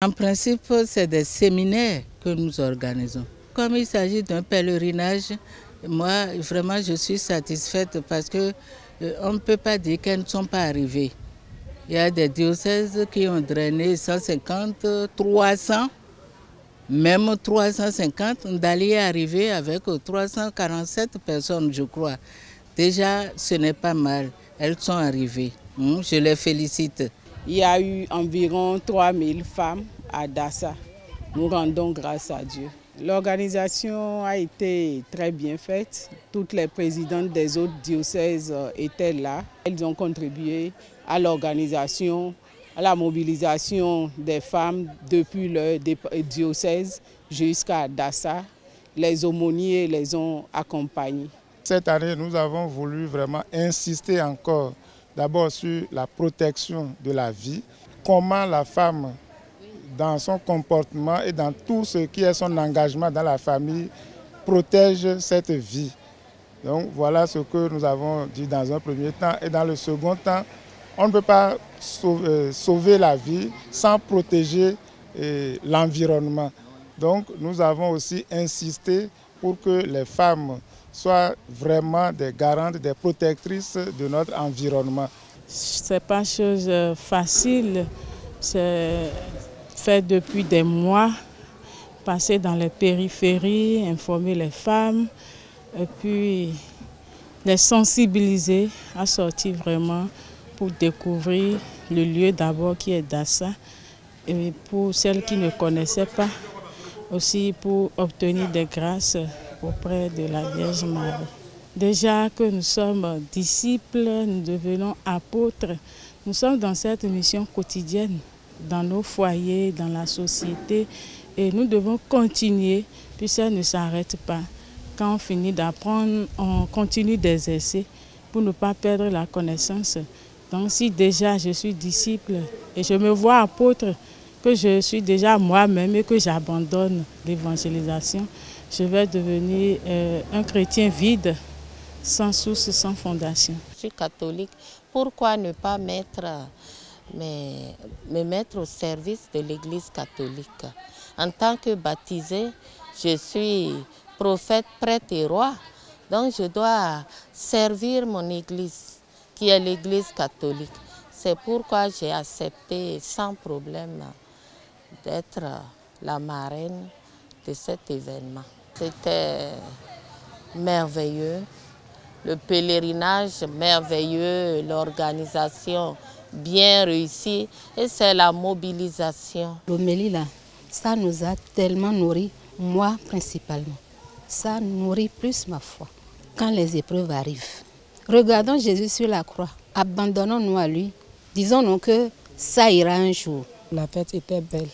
En principe, c'est des séminaires que nous organisons. Comme il s'agit d'un pèlerinage, moi, vraiment, je suis satisfaite parce qu'on ne peut pas dire qu'elles ne sont pas arrivées. Il y a des diocèses qui ont drainé 150, 300, même 350. Ndali est arrivé avec 347 personnes, je crois. Déjà, ce n'est pas mal. Elles sont arrivées. Je les félicite. Il y a eu environ 3000 femmes à Dassa. Nous rendons grâce à Dieu. L'organisation a été très bien faite. Toutes les présidentes des autres diocèses étaient là. Elles ont contribué à l'organisation, à la mobilisation des femmes depuis le diocèse jusqu'à Dassa. Les aumôniers les ont accompagnées. Cette année, nous avons voulu vraiment insister encore d'abord sur la protection de la vie, comment la femme, dans son comportement et dans tout ce qui est son engagement dans la famille, protège cette vie. Donc voilà ce que nous avons dit dans un premier temps. Et dans le second temps, on ne peut pas sauver la vie sans protéger l'environnement. Donc nous avons aussi insisté pour que les femmes soient vraiment des garantes, des protectrices de notre environnement. Ce n'est pas chose facile, c'est fait depuis des mois, passer dans les périphéries, informer les femmes et puis les sensibiliser à sortir vraiment pour découvrir le lieu d'abord qui est Dassa et pour celles qui ne connaissaient pas, aussi pour obtenir des grâces auprès de la Vierge Marie. Déjà que nous sommes disciples, nous devenons apôtres, nous sommes dans cette mission quotidienne, dans nos foyers, dans la société, et nous devons continuer, puis ça ne s'arrête pas. Quand on finit d'apprendre, on continue d'exercer pour ne pas perdre la connaissance. Donc si déjà je suis disciple et je me vois apôtre, que je suis déjà moi-même et que j'abandonne l'évangélisation, je vais devenir un chrétien vide, sans source, sans fondation. Je suis catholique, pourquoi ne pas me mettre au service de l'Église catholique? En tant que baptisée, je suis prophète, prêtre et roi, donc je dois servir mon Église, qui est l'Église catholique. C'est pourquoi j'ai accepté sans problème d'être la marraine de cet événement. C'était merveilleux, le pèlerinage merveilleux, l'organisation bien réussie et c'est la mobilisation. L'homélie là, ça nous a tellement nourri, moi principalement. Ça nourrit plus ma foi. Quand les épreuves arrivent, regardons Jésus sur la croix, abandonnons-nous à lui, disons-nous que ça ira un jour. La fête était belle,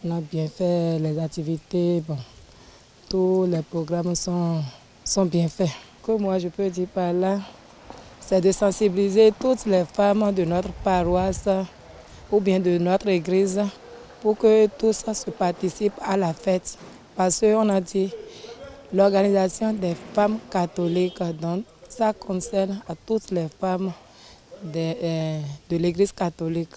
on a bien fait les activités, bon. Tous les programmes sont bien faits. Que moi je peux dire par là, c'est de sensibiliser toutes les femmes de notre paroisse ou bien de notre église pour que tout ça se participe à la fête. Parce qu'on a dit l'organisation des femmes catholiques, donc ça concerne à toutes les femmes de l'église catholique.